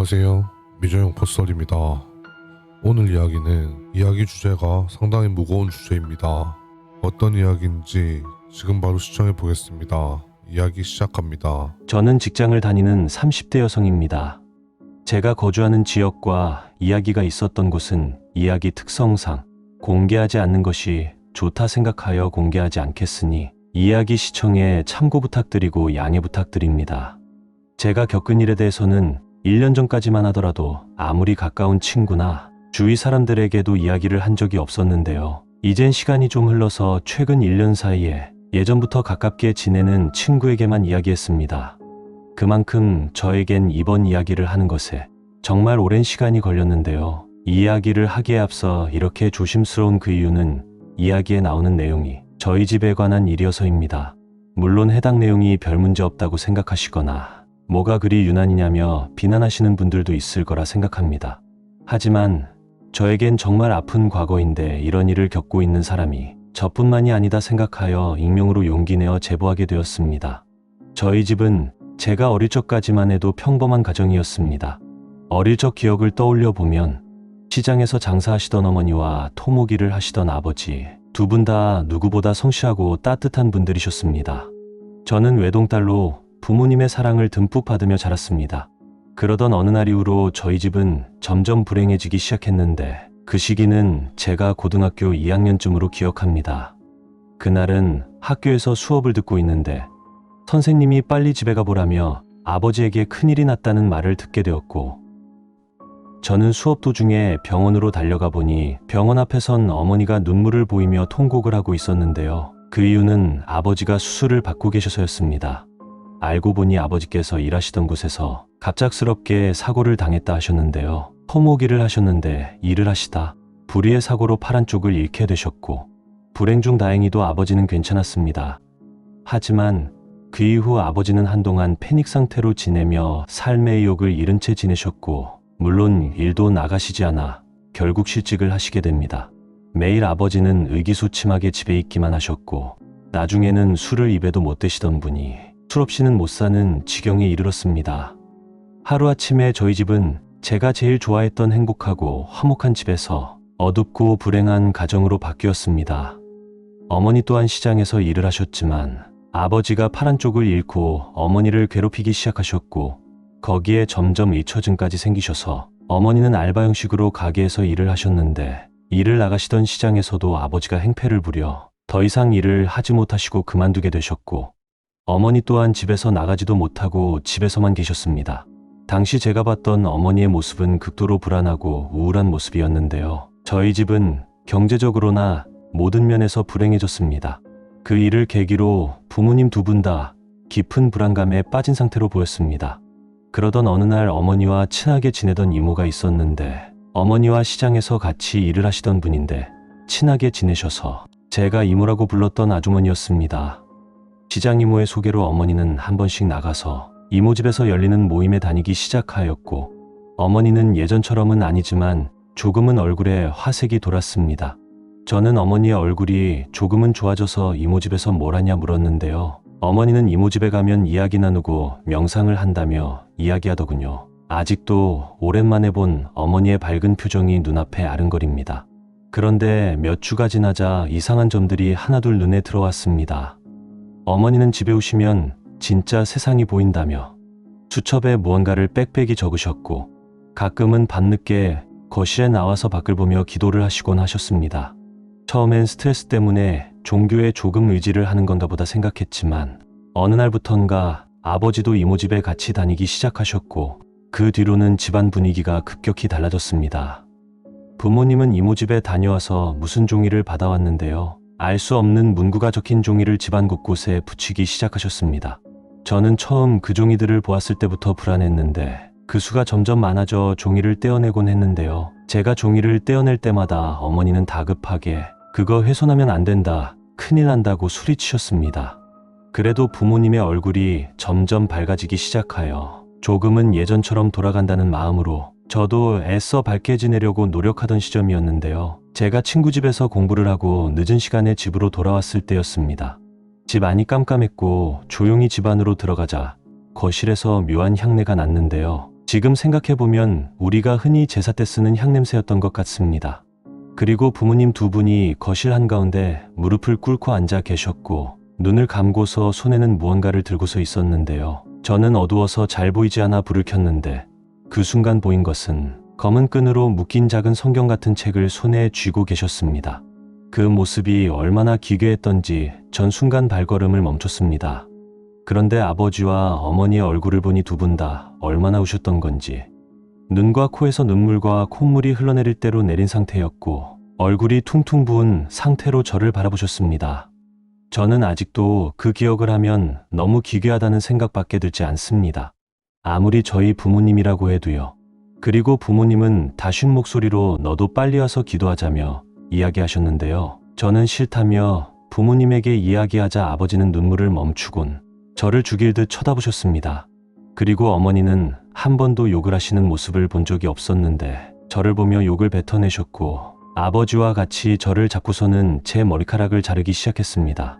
안녕하세요. 미저용 포스터입니다. 오늘 이야기는 이야기 주제가 상당히 무거운 주제입니다. 어떤 이야기인지 지금 바로 시청해 보겠습니다. 이야기 시작합니다. 저는 직장을 다니는 30대 여성입니다. 제가 거주하는 지역과 이야기가 있었던 곳은 이야기 특성상 공개하지 않는 것이 좋다 생각하여 공개하지 않겠으니 이야기 시청에 참고 부탁드리고 양해 부탁드립니다. 제가 겪은 일에 대해서는 1년 전까지만 하더라도 아무리 가까운 친구나 주위 사람들에게도 이야기를 한 적이 없었는데요. 이젠 시간이 좀 흘러서 최근 1년 사이에 예전부터 가깝게 지내는 친구에게만 이야기했습니다. 그만큼 저에겐 이번 이야기를 하는 것에 정말 오랜 시간이 걸렸는데요. 이 이야기를 하기에 앞서 이렇게 조심스러운 그 이유는 이야기에 나오는 내용이 저희 집에 관한 일이어서입니다. 물론 해당 내용이 별 문제 없다고 생각하시거나 뭐가 그리 유난이냐며 비난하시는 분들도 있을 거라 생각합니다. 하지만 저에겐 정말 아픈 과거인데 이런 일을 겪고 있는 사람이 저뿐만이 아니다 생각하여 익명으로 용기 내어 제보하게 되었습니다. 저희 집은 제가 어릴 적까지만 해도 평범한 가정이었습니다. 어릴 적 기억을 떠올려 보면 시장에서 장사하시던 어머니와 토목일을 하시던 아버지 두 분 다 누구보다 성실하고 따뜻한 분들이셨습니다. 저는 외동딸로 부모님의 사랑을 듬뿍 받으며 자랐습니다. 그러던 어느 날 이후로 저희 집은 점점 불행해지기 시작했는데 그 시기는 제가 고등학교 2학년쯤으로 기억합니다. 그날은 학교에서 수업을 듣고 있는데 선생님이 빨리 집에 가보라며 아버지에게 큰일이 났다는 말을 듣게 되었고 저는 수업 도중에 병원으로 달려가 보니 병원 앞에선 어머니가 눈물을 보이며 통곡을 하고 있었는데요. 그 이유는 아버지가 수술을 받고 계셔서였습니다. 알고 보니 아버지께서 일하시던 곳에서 갑작스럽게 사고를 당했다 하셨는데요. 토목일을 하셨는데 일을 하시다 불의의 사고로 팔 한쪽을 잃게 되셨고 불행 중 다행히도 아버지는 괜찮았습니다. 하지만 그 이후 아버지는 한동안 패닉 상태로 지내며 삶의 의욕을 잃은 채 지내셨고 물론 일도 나가시지 않아 결국 실직을 하시게 됩니다. 매일 아버지는 의기소침하게 집에 있기만 하셨고 나중에는 술을 입에도 못 대시던 분이 술 없이는 못 사는 지경에 이르렀습니다. 하루아침에 저희 집은 제가 제일 좋아했던 행복하고 화목한 집에서 어둡고 불행한 가정으로 바뀌었습니다. 어머니 또한 시장에서 일을 하셨지만 아버지가 팔 한쪽을 잃고 어머니를 괴롭히기 시작하셨고 거기에 점점 잊혀짐까지 생기셔서 어머니는 알바 형식으로 가게에서 일을 하셨는데 일을 나가시던 시장에서도 아버지가 행패를 부려 더 이상 일을 하지 못하시고 그만두게 되셨고 어머니 또한 집에서 나가지도 못하고 집에서만 계셨습니다. 당시 제가 봤던 어머니의 모습은 극도로 불안하고 우울한 모습이었는데요. 저희 집은 경제적으로나 모든 면에서 불행해졌습니다. 그 일을 계기로 부모님 두 분 다 깊은 불안감에 빠진 상태로 보였습니다. 그러던 어느 날 어머니와 친하게 지내던 이모가 있었는데 어머니와 시장에서 같이 일을 하시던 분인데 친하게 지내셔서 제가 이모라고 불렀던 아주머니였습니다. 시장 이모의 소개로 어머니는 한 번씩 나가서 이모 집에서 열리는 모임에 다니기 시작하였고 어머니는 예전처럼은 아니지만 조금은 얼굴에 화색이 돌았습니다. 저는 어머니의 얼굴이 조금은 좋아져서 이모 집에서 뭘 하냐 물었는데요. 어머니는 이모 집에 가면 이야기 나누고 명상을 한다며 이야기하더군요. 아직도 오랜만에 본 어머니의 밝은 표정이 눈앞에 아른거립니다. 그런데 몇 주가 지나자 이상한 점들이 하나둘 눈에 들어왔습니다. 어머니는 집에 오시면 진짜 세상이 보인다며 수첩에 무언가를 빽빽이 적으셨고 가끔은 밤늦게 거실에 나와서 밖을 보며 기도를 하시곤 하셨습니다. 처음엔 스트레스 때문에 종교에 조금 의지를 하는 건가 보다 생각했지만 어느 날부턴가 아버지도 이모 집에 같이 다니기 시작하셨고 그 뒤로는 집안 분위기가 급격히 달라졌습니다. 부모님은 이모 집에 다녀와서 무슨 종이를 받아왔는데요. 알 수 없는 문구가 적힌 종이를 집안 곳곳에 붙이기 시작하셨습니다. 저는 처음 그 종이들을 보았을 때부터 불안했는데 그 수가 점점 많아져 종이를 떼어내곤 했는데요. 제가 종이를 떼어낼 때마다 어머니는 다급하게 그거 훼손하면 안 된다, 큰일 난다고 소리치셨습니다. 그래도 부모님의 얼굴이 점점 밝아지기 시작하여 조금은 예전처럼 돌아간다는 마음으로 저도 애써 밝게 지내려고 노력하던 시점이었는데요. 제가 친구 집에서 공부를 하고 늦은 시간에 집으로 돌아왔을 때였습니다. 집 안이 깜깜했고 조용히 집 안으로 들어가자 거실에서 묘한 향내가 났는데요. 지금 생각해보면 우리가 흔히 제사 때 쓰는 향냄새였던 것 같습니다. 그리고 부모님 두 분이 거실 한가운데 무릎을 꿇고 앉아 계셨고 눈을 감고서 손에는 무언가를 들고서 있었는데요. 저는 어두워서 잘 보이지 않아 불을 켰는데 그 순간 보인 것은 검은 끈으로 묶인 작은 성경 같은 책을 손에 쥐고 계셨습니다. 그 모습이 얼마나 기괴했던지 전 순간 발걸음을 멈췄습니다. 그런데 아버지와 어머니의 얼굴을 보니 두 분 다 얼마나 우셨던 건지 눈과 코에서 눈물과 콧물이 흘러내릴 대로 내린 상태였고 얼굴이 퉁퉁 부은 상태로 저를 바라보셨습니다. 저는 아직도 그 기억을 하면 너무 기괴하다는 생각밖에 들지 않습니다. 아무리 저희 부모님이라고 해도요. 그리고 부모님은 다쉰 목소리로 너도 빨리 와서 기도하자며 이야기하셨는데요. 저는 싫다며 부모님에게 이야기하자 아버지는 눈물을 멈추곤 저를 죽일 듯 쳐다보셨습니다. 그리고 어머니는 한 번도 욕을 하시는 모습을 본 적이 없었는데 저를 보며 욕을 뱉어내셨고 아버지와 같이 저를 잡고서는 제 머리카락을 자르기 시작했습니다.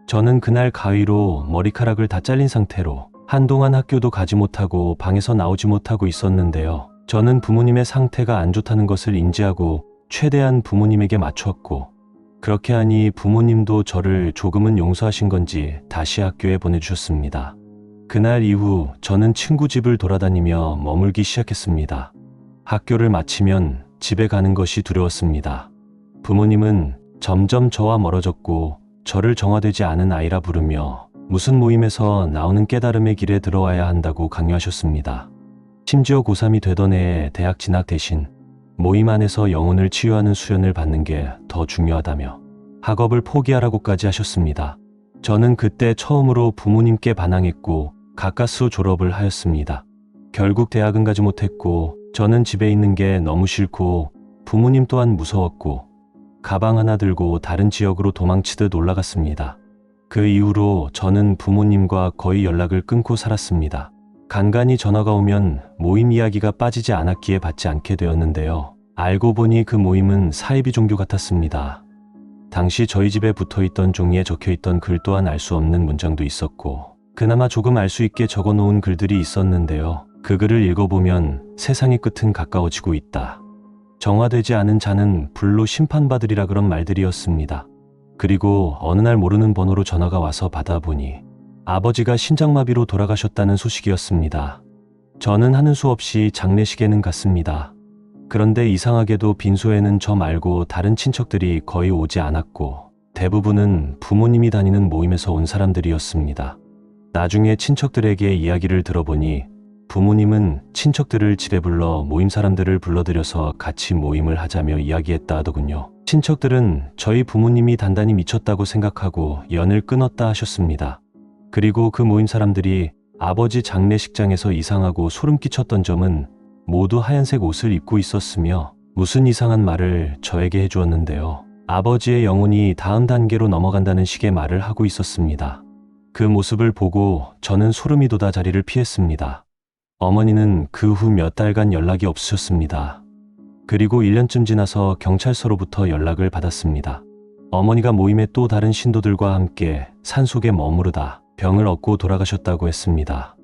저는 그날 가위로 머리카락을 다 잘린 상태로 한동안 학교도 가지 못하고 방에서 나오지 못하고 있었는데요. 저는 부모님의 상태가 안 좋다는 것을 인지하고 최대한 부모님에게 맞췄고 그렇게 하니 부모님도 저를 조금은 용서하신 건지 다시 학교에 보내주셨습니다. 그날 이후 저는 친구 집을 돌아다니며 머물기 시작했습니다. 학교를 마치면 집에 가는 것이 두려웠습니다. 부모님은 점점 저와 멀어졌고 저를 정화되지 않은 아이라 부르며 무슨 모임에서 나오는 깨달음의 길에 들어와야 한다고 강요하셨습니다. 심지어 고3이 되던 해에 대학 진학 대신 모임 안에서 영혼을 치유하는 수련을 받는 게 더 중요하다며 학업을 포기하라고까지 하셨습니다. 저는 그때 처음으로 부모님께 반항했고 가까스 졸업을 하였습니다. 결국 대학은 가지 못했고 저는 집에 있는 게 너무 싫고 부모님 또한 무서웠고 가방 하나 들고 다른 지역으로 도망치듯 올라갔습니다. 그 이후로 저는 부모님과 거의 연락을 끊고 살았습니다. 간간히 전화가 오면 모임 이야기가 빠지지 않았기에 받지 않게 되었는데요. 알고 보니 그 모임은 사이비 종교 같았습니다. 당시 저희 집에 붙어있던 종이에 적혀있던 글 또한 알 수 없는 문장도 있었고 그나마 조금 알 수 있게 적어놓은 글들이 있었는데요. 그 글을 읽어보면 세상의 끝은 가까워지고 있다. 정화되지 않은 자는 불로 심판받으리라 그런 말들이었습니다. 그리고 어느 날 모르는 번호로 전화가 와서 받아보니 아버지가 심장마비로 돌아가셨다는 소식이었습니다. 저는 하는 수 없이 장례식에는 갔습니다. 그런데 이상하게도 빈소에는 저 말고 다른 친척들이 거의 오지 않았고 대부분은 부모님이 다니는 모임에서 온 사람들이었습니다. 나중에 친척들에게 이야기를 들어보니 부모님은 친척들을 집에 불러 모임 사람들을 불러들여서 같이 모임을 하자며 이야기했다 하더군요. 친척들은 저희 부모님이 단단히 미쳤다고 생각하고 연을 끊었다 하셨습니다. 그리고 그 모임 사람들이 아버지 장례식장에서 이상하고 소름 끼쳤던 점은 모두 하얀색 옷을 입고 있었으며 무슨 이상한 말을 저에게 해주었는데요. 아버지의 영혼이 다음 단계로 넘어간다는 식의 말을 하고 있었습니다. 그 모습을 보고 저는 소름이 돋아 자리를 피했습니다. 어머니는 그 후 몇 달간 연락이 없으셨습니다. 그리고 1년쯤 지나서 경찰서로부터 연락을 받았습니다. 어머니가 모임의 또 다른 신도들과 함께 산속에 머무르다 병을 얻고 돌아가셨다고 했습니다.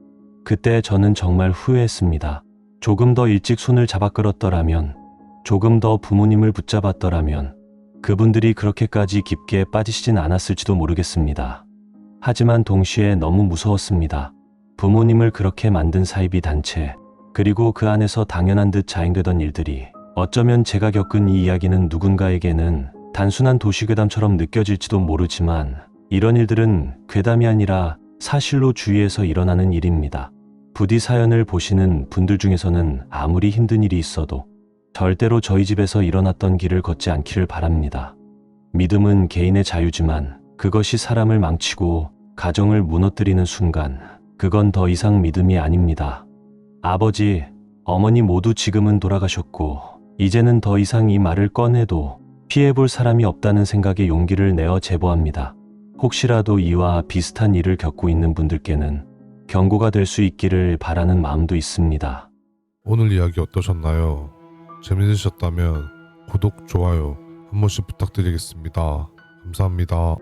그때 저는 정말 후회했습니다. 조금 더 일찍 손을 잡아 끌었더라면, 조금 더 부모님을 붙잡았더라면 그분들이 그렇게까지 깊게 빠지시진 않았을지도 모르겠습니다. 하지만 동시에 너무 무서웠습니다. 부모님을 그렇게 만든 사이비 단체, 그리고 그 안에서 당연한 듯 자행되던 일들이 어쩌면 제가 겪은 이 이야기는 누군가에게는 단순한 도시괴담처럼 느껴질지도 모르지만 이런 일들은 괴담이 아니라 사실로 주위에서 일어나는 일입니다. 부디 사연을 보시는 분들 중에서는 아무리 힘든 일이 있어도 절대로 저희 집에서 일어났던 길을 걷지 않기를 바랍니다. 믿음은 개인의 자유지만 그것이 사람을 망치고 가정을 무너뜨리는 순간 그건 더 이상 믿음이 아닙니다. 아버지, 어머니 모두 지금은 돌아가셨고 이제는 더 이상 이 말을 꺼내도 피해볼 사람이 없다는 생각에 용기를 내어 제보합니다. 혹시라도 이와 비슷한 일을 겪고 있는 분들께는 경고가 될 수 있기를 바라는 마음도 있습니다. 오늘 이야기 어떠셨나요? 재밌으셨다면 구독, 좋아요 한 번씩 부탁드리겠습니다. 감사합니다.